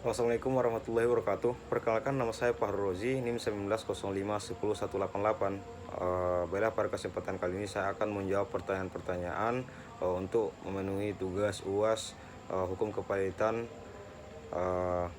Wassalamualaikum warahmatullahi wabarakatuh. Perkenalkan, nama saya Fahrul Rozi, NIM 19051018. Baiklah, pada kesempatan kali ini saya akan menjawab pertanyaan-pertanyaan untuk memenuhi tugas UAS Hukum Kepalitan eh,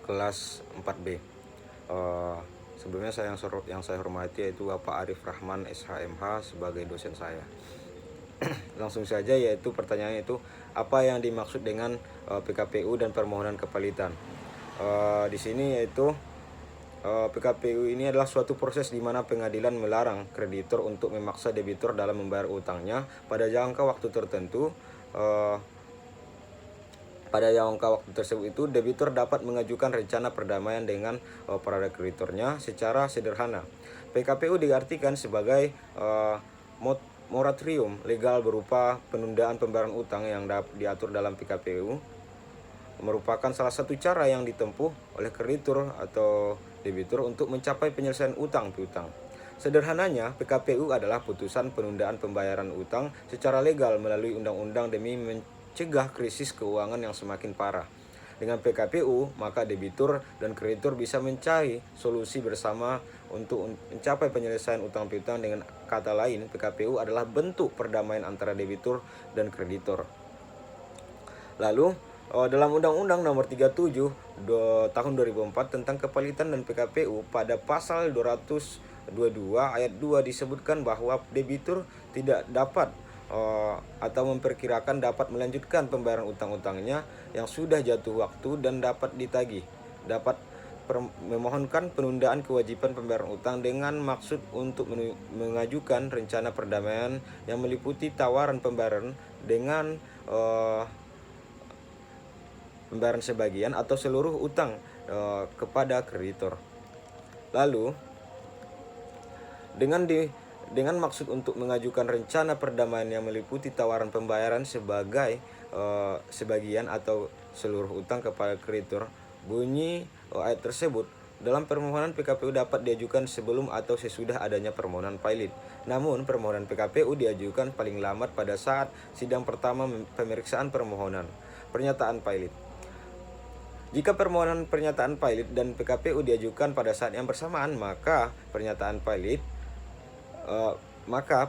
kelas 4B. Sebelumnya yang saya hormati yaitu Bapak Arif Rahman SHMH sebagai dosen saya. Langsung saja, yaitu pertanyaannya itu apa yang dimaksud dengan PKPU dan permohonan kepalitan. Di sini yaitu PKPU ini adalah suatu proses di mana pengadilan melarang kreditor untuk memaksa debitur dalam membayar utangnya pada jangka waktu tertentu. Pada jangka waktu tersebut itu, debitur dapat mengajukan rencana perdamaian dengan para kreditornya secara sederhana. PKPU diartikan sebagai moratorium legal berupa penundaan pembayaran utang yang diatur dalam PKPU, merupakan salah satu cara yang ditempuh oleh kreditur atau debitur untuk mencapai penyelesaian utang piutang. Sederhananya, PKPU adalah putusan penundaan pembayaran utang secara legal melalui undang-undang demi mencegah krisis keuangan yang semakin parah. Dengan PKPU, maka debitur dan kreditur bisa mencari solusi bersama untuk mencapai penyelesaian utang piutang. Dengan kata lain, PKPU adalah bentuk perdamaian antara debitur dan kreditor. Lalu, dalam Undang-Undang Nomor 37 Tahun 2004 tentang Kepalitan dan PKPU, pada pasal 222 ayat 2 disebutkan bahwa debitur tidak dapat atau memperkirakan dapat melanjutkan pembayaran utang-utangnya yang sudah jatuh waktu dan dapat ditagih, dapat memohonkan penundaan kewajiban pembayaran utang dengan maksud untuk mengajukan rencana perdamaian yang meliputi tawaran pembayaran dengan pembayaran sebagian atau seluruh utang kepada kreditor. Lalu, dengan maksud untuk mengajukan rencana perdamaian yang meliputi tawaran pembayaran sebagian atau seluruh utang kepada kreditor, bunyi ayat tersebut dalam permohonan PKPU dapat diajukan sebelum atau sesudah adanya permohonan pilot. Namun, permohonan PKPU diajukan paling lambat pada saat sidang pertama pemeriksaan permohonan pernyataan pilot. Jika permohonan pernyataan pilot dan PKPU diajukan pada saat yang bersamaan, maka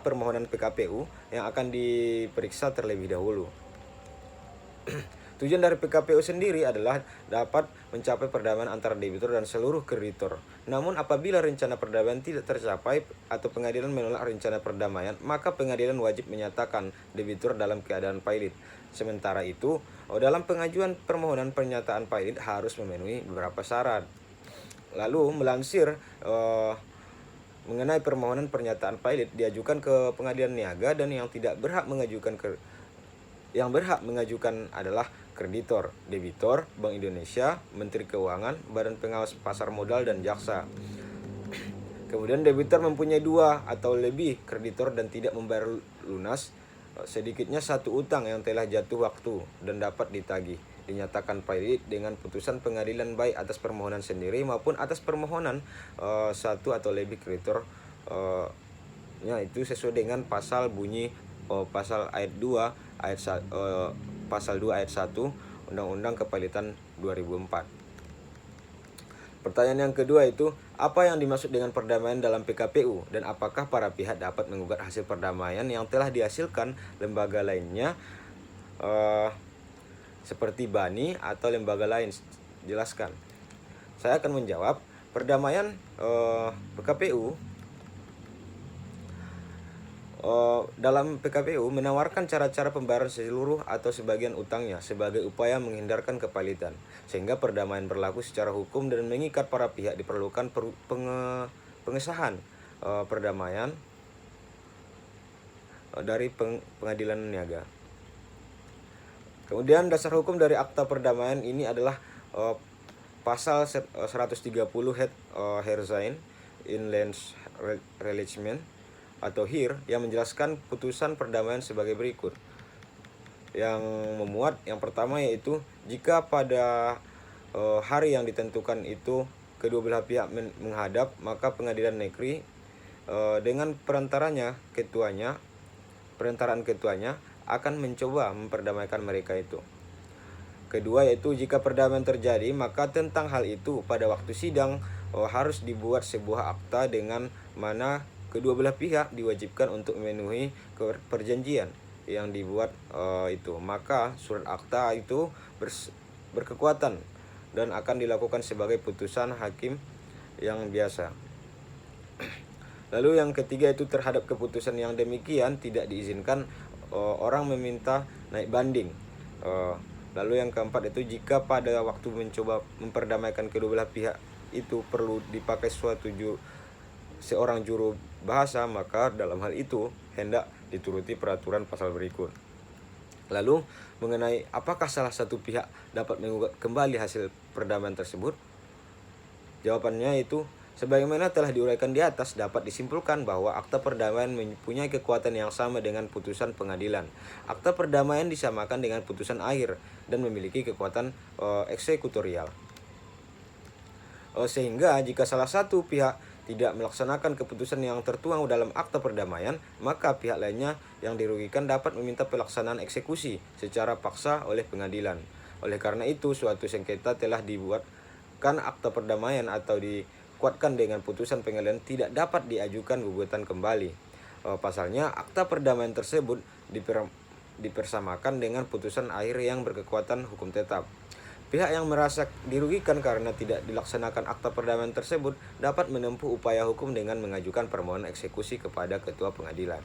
permohonan PKPU yang akan diperiksa terlebih dahulu. Tujuan dari PKPU sendiri adalah dapat mencapai perdamaian antara debitur dan seluruh kreditor. Namun, apabila rencana perdamaian tidak tercapai atau pengadilan menolak rencana perdamaian, maka pengadilan wajib menyatakan debitur dalam keadaan pilot. Sementara itu, dalam pengajuan permohonan pernyataan pilot harus memenuhi beberapa syarat. Lalu, melansir mengenai permohonan pernyataan pilot diajukan ke pengadilan niaga, dan yang berhak mengajukan adalah kreditor, debitor, Bank Indonesia, Menteri Keuangan, Badan Pengawas Pasar Modal, dan jaksa. Kemudian debitor mempunyai 2 atau lebih kreditor dan tidak membayar lunas sedikitnya satu utang yang telah jatuh waktu dan dapat ditagih, dinyatakan pilot dengan putusan pengadilan baik atas permohonan sendiri maupun atas permohonan satu atau lebih kreditor, itu sesuai dengan pasal bunyi pasal ayat 2 pasal 2 ayat 1 Undang-Undang Kepalitan 2004. Pertanyaan yang kedua itu, apa yang dimaksud dengan perdamaian dalam PKPU dan apakah para pihak dapat menggugat hasil perdamaian yang telah dihasilkan lembaga lainnya seperti BANI atau lembaga lain? Jelaskan. Saya akan menjawab. Perdamaian PKPU dalam PKPU menawarkan cara-cara pembayaran seluruh atau sebagian utangnya sebagai upaya menghindarkan kepalitan, sehingga perdamaian berlaku secara hukum dan mengikat para pihak. Diperlukan pengesahan perdamaian dari pengadilan niaga. Kemudian dasar hukum dari akta perdamaian ini adalah pasal 130 Herzhain Inland Relation atau HIR yang menjelaskan putusan perdamaian sebagai berikut, yang memuat yang pertama yaitu jika pada hari yang ditentukan itu kedua belah pihak menghadap, maka pengadilan negeri dengan perantaraan ketuanya akan mencoba memperdamaikan mereka itu. Kedua yaitu jika perdamaian terjadi, maka tentang hal itu pada waktu sidang harus dibuat sebuah akta dengan mana kedua belah pihak diwajibkan untuk memenuhi perjanjian yang dibuat itu. Maka surat akta itu berkekuatan dan akan dilakukan sebagai putusan hakim yang biasa. Lalu yang ketiga itu terhadap keputusan yang demikian tidak diizinkan orang meminta naik banding. Lalu yang keempat itu jika pada waktu mencoba memperdamaikan kedua belah pihak itu perlu dipakai seorang juru bahasa, maka dalam hal itu hendak dituruti peraturan pasal berikut. Lalu mengenai apakah salah satu pihak dapat menggugat kembali hasil perdamaian tersebut? Jawabannya itu sebagaimana telah diuraikan di atas, dapat disimpulkan bahwa akta perdamaian mempunyai kekuatan yang sama dengan putusan pengadilan. Akta perdamaian disamakan dengan putusan akhir dan memiliki kekuatan eksekutorial. Sehingga jika salah satu pihak tidak melaksanakan keputusan yang tertuang dalam akta perdamaian, maka pihak lainnya yang dirugikan dapat meminta pelaksanaan eksekusi secara paksa oleh pengadilan. Oleh karena itu, suatu sengketa telah dibuatkan akta perdamaian atau dikuatkan dengan putusan pengadilan tidak dapat diajukan gugatan kembali. Pasalnya, akta perdamaian tersebut dipersamakan dengan putusan akhir yang berkekuatan hukum tetap. Pihak yang merasa dirugikan karena tidak dilaksanakan akta perdamaian tersebut dapat menempuh upaya hukum dengan mengajukan permohonan eksekusi kepada ketua pengadilan.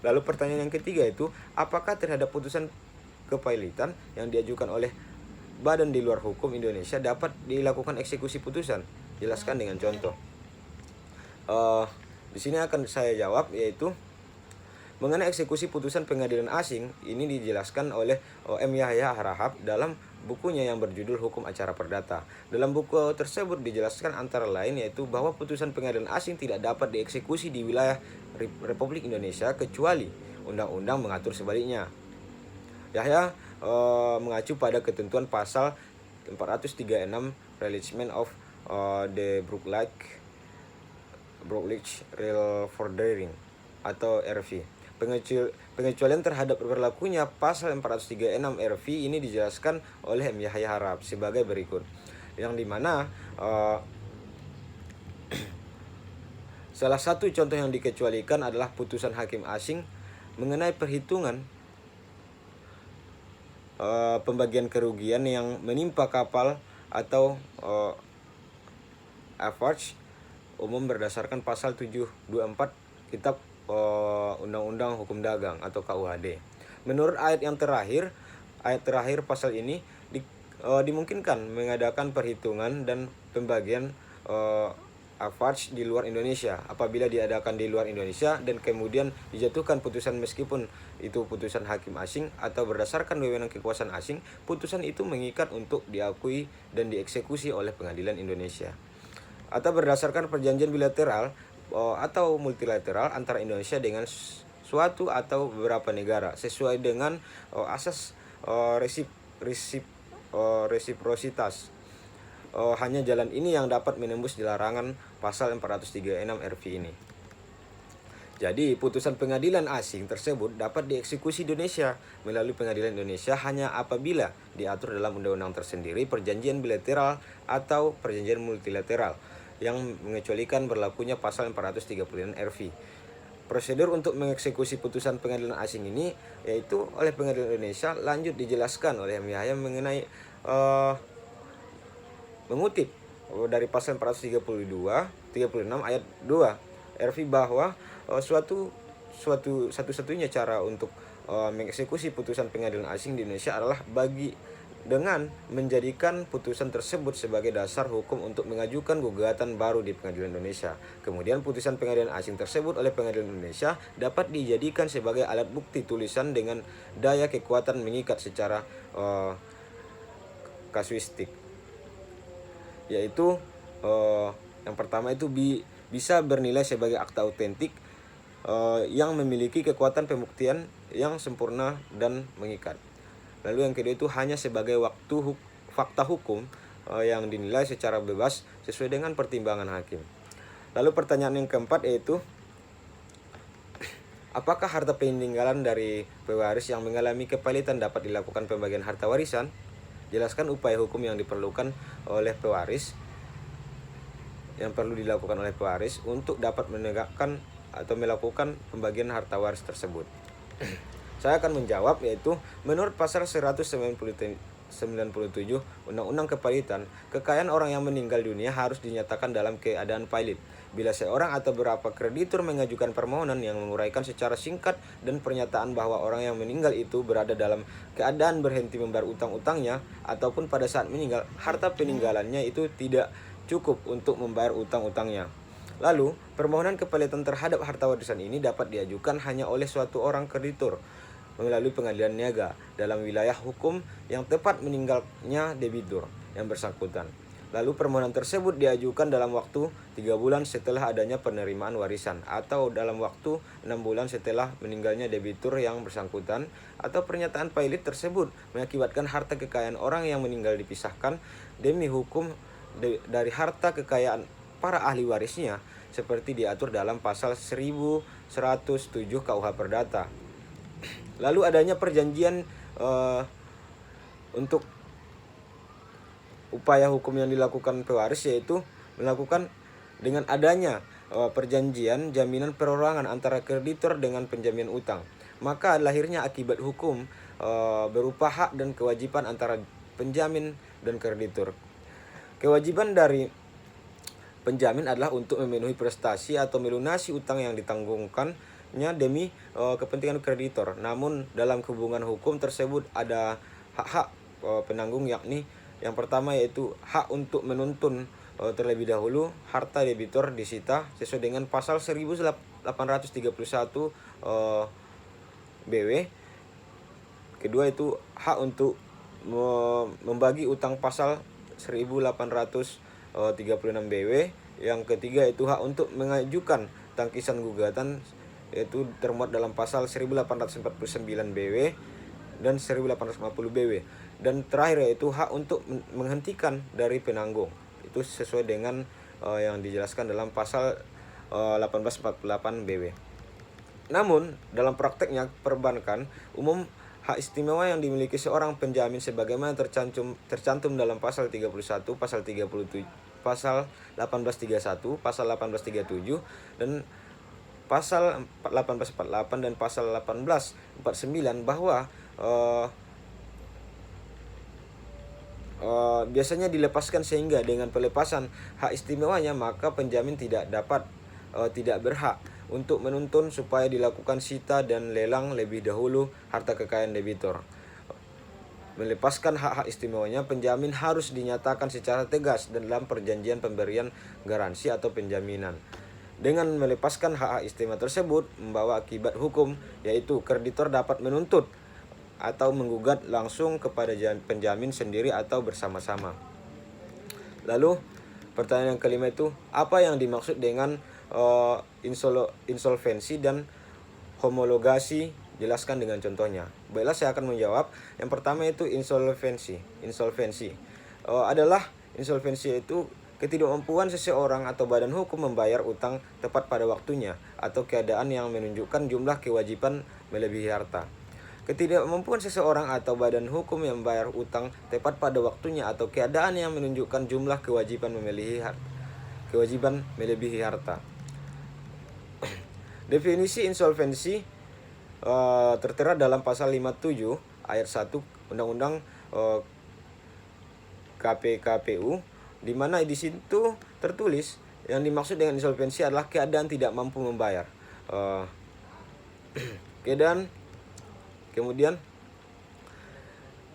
Lalu pertanyaan yang ketiga itu, apakah terhadap putusan kepailitan yang diajukan oleh badan di luar hukum Indonesia dapat dilakukan eksekusi putusan? Jelaskan dengan contoh. Di sini akan saya jawab, yaitu mengenai eksekusi putusan pengadilan asing, ini dijelaskan oleh M. Yahya Harahap dalam bukunya yang berjudul Hukum Acara Perdata. Dalam buku tersebut dijelaskan antara lain yaitu bahwa putusan pengadilan asing tidak dapat dieksekusi di wilayah Republik Indonesia kecuali undang-undang mengatur sebaliknya. Yahya mengacu pada ketentuan pasal 436 Releasement of the Brookledge Real Forbearing atau RV. Pengecualian terhadap berlakunya pasal 436 RV ini dijelaskan oleh M. Yahya Harahap sebagai berikut, yang dimana salah satu contoh yang dikecualikan adalah putusan hakim asing mengenai perhitungan pembagian kerugian yang menimpa kapal atau average umum berdasarkan pasal 724 Kitab Undang-Undang Hukum Dagang atau KUHD. Menurut ayat terakhir pasal ini dimungkinkan mengadakan perhitungan dan pembagian average di luar Indonesia apabila diadakan di luar Indonesia dan kemudian dijatuhkan putusan meskipun itu putusan hakim asing atau berdasarkan wewenang kekuasaan asing, putusan itu mengikat untuk diakui dan dieksekusi oleh pengadilan Indonesia. Atau berdasarkan perjanjian bilateral atau multilateral antara Indonesia dengan suatu atau beberapa negara sesuai dengan asas resiprositas. Hanya jalan ini yang dapat menembus larangan pasal 436 RV ini. Jadi, putusan pengadilan asing tersebut dapat dieksekusi Indonesia melalui pengadilan Indonesia hanya apabila diatur dalam undang-undang tersendiri, perjanjian bilateral atau perjanjian multilateral yang mengecualikan berlakunya pasal 436 RV. Prosedur untuk mengeksekusi putusan pengadilan asing ini yaitu oleh pengadilan Indonesia lanjut dijelaskan oleh M. Yahya mengenai mengutip dari pasal 436 ayat 2 RV bahwa satu-satunya cara untuk mengeksekusi putusan pengadilan asing di Indonesia adalah dengan menjadikan putusan tersebut sebagai dasar hukum untuk mengajukan gugatan baru di pengadilan Indonesia. Kemudian putusan pengadilan asing tersebut oleh pengadilan Indonesia dapat dijadikan sebagai alat bukti tulisan dengan daya kekuatan mengikat secara kasuistik. Yaitu yang pertama itu bisa bernilai sebagai akta autentik yang memiliki kekuatan pembuktian yang sempurna dan mengikat. Lalu yang kedua itu hanya sebagai fakta hukum yang dinilai secara bebas sesuai dengan pertimbangan hakim. Lalu pertanyaan yang keempat yaitu, apakah harta peninggalan dari pewaris yang mengalami kepailitan dapat dilakukan pembagian harta warisan? Jelaskan upaya hukum yang diperlukan oleh pewaris, yang perlu dilakukan oleh pewaris untuk dapat menegakkan atau melakukan pembagian harta waris tersebut. Saya akan menjawab, yaitu menurut pasal 197 Undang-Undang Kepalitan, kekayaan orang yang meninggal dunia harus dinyatakan dalam keadaan pailit. Bila seorang atau beberapa kreditur mengajukan permohonan yang menguraikan secara singkat dan pernyataan bahwa orang yang meninggal itu berada dalam keadaan berhenti membayar utang-utangnya ataupun pada saat meninggal, harta peninggalannya itu tidak cukup untuk membayar utang-utangnya. Lalu, permohonan kepalitan terhadap harta warisan ini dapat diajukan hanya oleh suatu orang kreditur melalui pengadilan niaga dalam wilayah hukum yang tepat meninggalnya debitur yang bersangkutan. Lalu permohonan tersebut diajukan dalam waktu 3 bulan setelah adanya penerimaan warisan atau dalam waktu 6 bulan setelah meninggalnya debitur yang bersangkutan, atau pernyataan pailit tersebut mengakibatkan harta kekayaan orang yang meninggal dipisahkan demi hukum dari harta kekayaan para ahli warisnya seperti diatur dalam pasal 1107 KUH Perdata. Lalu adanya perjanjian untuk upaya hukum yang dilakukan pewaris, yaitu melakukan dengan adanya perjanjian jaminan perorangan antara kreditur dengan penjamin utang. Maka lahirnya akibat hukum berupa hak dan kewajiban antara penjamin dan kreditur. Kewajiban dari penjamin adalah untuk memenuhi prestasi atau melunasi utang yang ditanggungkannya demi kepentingan kreditor. Namun dalam hubungan hukum tersebut ada hak-hak penanggung, yakni yang pertama yaitu hak untuk menuntun terlebih dahulu harta debitur disita sesuai dengan pasal 1831 BW. Kedua itu hak untuk membagi utang pasal 1836 BW. Yang ketiga itu hak untuk mengajukan tangkisan gugatan, yaitu termuat dalam pasal 1849 BW dan 1850 BW. Dan terakhir yaitu hak untuk menghentikan dari penanggung, itu sesuai dengan yang dijelaskan dalam pasal 1848 BW. Namun dalam prakteknya perbankan umum, hak istimewa yang dimiliki seorang penjamin sebagaimana tercantum dalam pasal 31, pasal 37, pasal 1831, pasal 1837 dan pasal 1848 dan pasal 1849 bahwa biasanya dilepaskan, sehingga dengan pelepasan hak istimewanya maka penjamin tidak berhak untuk menuntun supaya dilakukan sita dan lelang lebih dahulu harta kekayaan debitur. Melepaskan hak-hak istimewanya, penjamin harus dinyatakan secara tegas dalam perjanjian pemberian garansi atau penjaminan. Dengan melepaskan hak-hak istimewa tersebut membawa akibat hukum, yaitu kreditor dapat menuntut atau menggugat langsung kepada penjamin sendiri atau bersama-sama. Lalu pertanyaan yang kelima itu, apa yang dimaksud dengan insolvensi dan homologasi? Jelaskan dengan contohnya. Baiklah, saya akan menjawab. Yang pertama itu insolvensi. Adalah insolvensi itu ketidakmampuan seseorang atau badan hukum membayar utang tepat pada waktunya atau keadaan yang menunjukkan jumlah kewajiban melebihi harta. Ketidakmampuan seseorang atau badan hukum yang membayar utang tepat pada waktunya atau keadaan yang menunjukkan jumlah kewajiban melebihi harta. Definisi insolvensi tertera dalam pasal 57 ayat 1 Undang-Undang KPKPU, di mana di situ tertulis yang dimaksud dengan insolvensi adalah keadaan tidak mampu membayar. Kemudian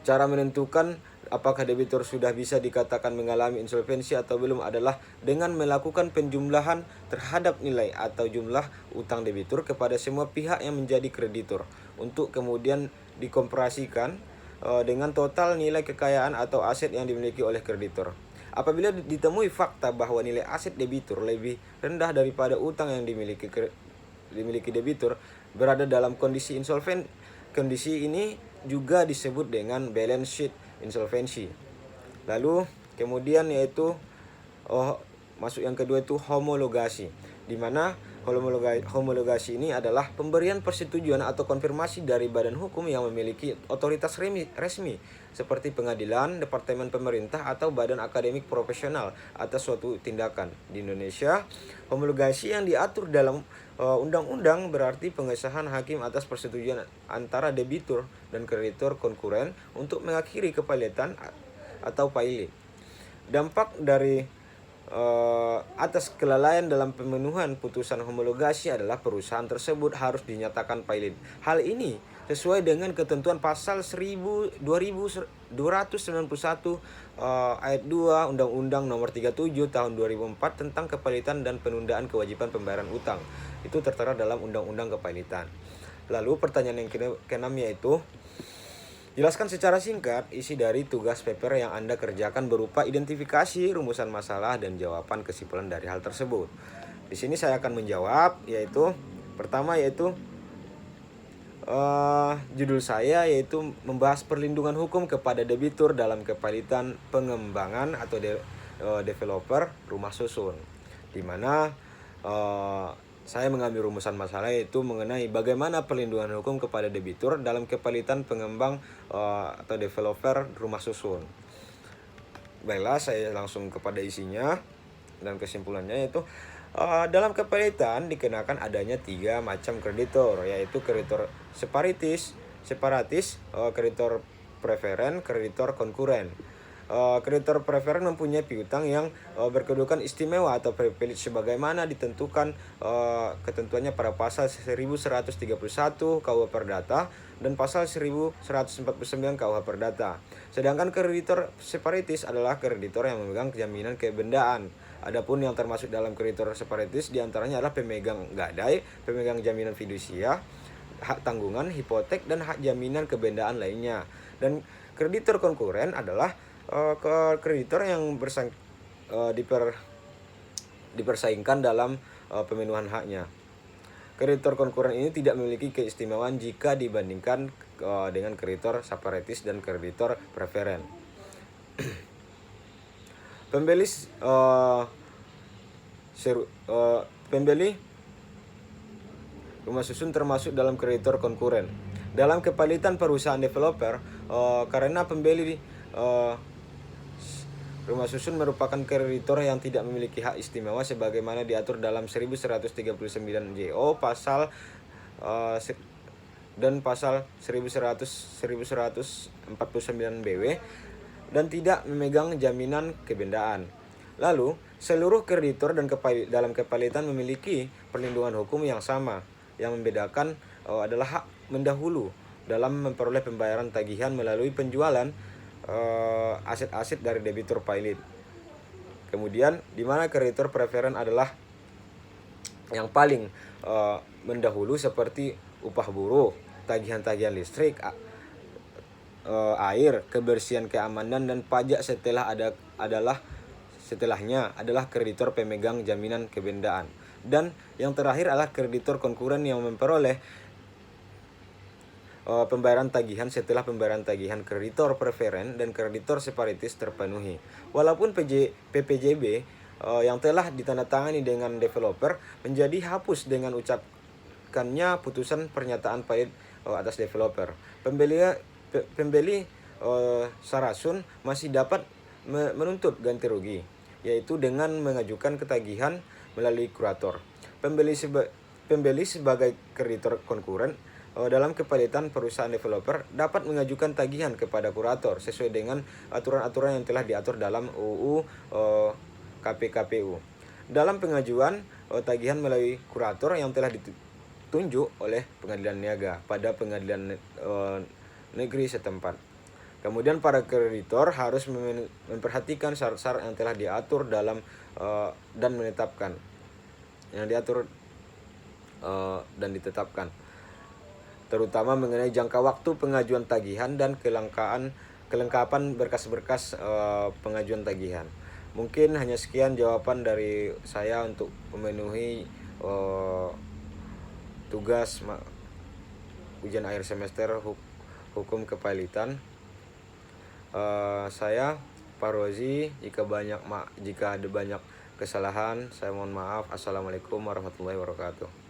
cara menentukan apakah debitur sudah bisa dikatakan mengalami insolvensi atau belum adalah dengan melakukan penjumlahan terhadap nilai atau jumlah utang debitur kepada semua pihak yang menjadi kreditur, untuk kemudian dikomparasikan dengan total nilai kekayaan atau aset yang dimiliki oleh kreditur. Apabila ditemui fakta bahwa nilai aset debitur lebih rendah daripada utang yang dimiliki debitur berada dalam kondisi insolven, kondisi ini juga disebut dengan balance sheet insolvensi. Lalu kemudian yaitu masuk yang kedua itu homologasi, di mana Homologasi ini adalah pemberian persetujuan atau konfirmasi dari badan hukum yang memiliki otoritas resmi seperti pengadilan, departemen pemerintah, atau badan akademik profesional atas suatu tindakan. Di Indonesia, homologasi yang diatur dalam undang-undang berarti pengesahan hakim atas persetujuan antara debitur dan kreditur konkuren untuk mengakhiri kepalitan atau pilot. Dampak dari atas kelalaian dalam pemenuhan putusan homologasi adalah perusahaan tersebut harus dinyatakan pilot. Hal ini sesuai dengan ketentuan pasal 2291 ayat 2 Undang-Undang Nomor 37 Tahun 2004 tentang kepilitan dan penundaan kewajiban pembayaran utang. Itu tertera dalam Undang-Undang Kepilitan. Lalu pertanyaan yang keenam yaitu, jelaskan secara singkat isi dari tugas paper yang Anda kerjakan berupa identifikasi, rumusan masalah, dan jawaban kesimpulan dari hal tersebut. Di sini saya akan menjawab, yaitu pertama yaitu judul saya yaitu membahas perlindungan hukum kepada debitur dalam kepilitan pengembangan atau developer rumah susun, di mana saya mengambil rumusan masalah yaitu mengenai bagaimana perlindungan hukum kepada debitur dalam kepilitan pengembang atau developer rumah susun. Baiklah, saya langsung kepada isinya dan kesimpulannya, yaitu dalam kepilitan dikenakan adanya 3 macam kreditor, yaitu kreditor separatis, kreditor preferen, kreditor konkuren. Kreditor preferen mempunyai piutang yang berkedudukan istimewa atau privilege sebagaimana ditentukan ketentuannya pada pasal 1131 KUH Perdata dan pasal 1149 KUH Perdata. Sedangkan kreditor separatis adalah kreditor yang memegang jaminan kebendaan. Adapun yang termasuk dalam kreditor separatis diantaranya adalah pemegang gadai, pemegang jaminan fidusia, hak tanggungan, hipotek, dan hak jaminan kebendaan lainnya. Dan kreditor konkuren adalah kreditor yang dipersaingkan dalam pemenuhan haknya. Kreditor konkuren ini tidak memiliki keistimewaan jika dibandingkan dengan kreditor separatis dan kreditor preferen. Pembeli rumah susun termasuk dalam kreditor konkuren. Dalam kepilitan perusahaan developer, karena pembeli rumah susun merupakan kreditor yang tidak memiliki hak istimewa sebagaimana diatur dalam 1139 JO pasal dan pasal 1149 BW dan tidak memegang jaminan kebendaan. Lalu, seluruh kreditor dan dalam kepilitan memiliki perlindungan hukum yang sama. Yang membedakan adalah hak mendahulu dalam memperoleh pembayaran tagihan melalui penjualan aset-aset dari debitur pilot. Kemudian di mana kreditor preferen adalah yang paling mendahulu seperti upah buruh, tagihan-tagihan listrik, air, kebersihan, keamanan, dan pajak setelahnya adalah kreditor pemegang jaminan kebendaan. Dan yang terakhir adalah kreditor konkuren yang memperoleh pembayaran tagihan setelah pembayaran tagihan kreditor preferen dan kreditor separatis terpenuhi. Walaupun PPJB yang telah ditandatangani dengan developer menjadi hapus dengan ucapkannya putusan pernyataan pilot atas developer, pembeli Sarasun masih dapat menuntut ganti rugi, yaitu dengan mengajukan ketagihan melalui kurator. Pembeli sebagai kreditor konkuren dalam kepilitan perusahaan developer dapat mengajukan tagihan kepada kurator sesuai dengan aturan-aturan yang telah diatur dalam UU KPKPU. Dalam pengajuan tagihan melalui kurator yang telah ditunjuk oleh pengadilan niaga pada pengadilan negeri setempat. Kemudian para kreditor harus memperhatikan syarat-syarat yang telah diatur dalam dan menetapkan yang diatur dan ditetapkan, terutama mengenai jangka waktu pengajuan tagihan dan kelengkapan berkas-berkas pengajuan tagihan. Mungkin hanya sekian jawaban dari saya untuk memenuhi tugas ujian akhir semester hukum kepilitan. Saya Pak Rozi, jika ada banyak kesalahan saya mohon maaf. Assalamualaikum warahmatullahi wabarakatuh.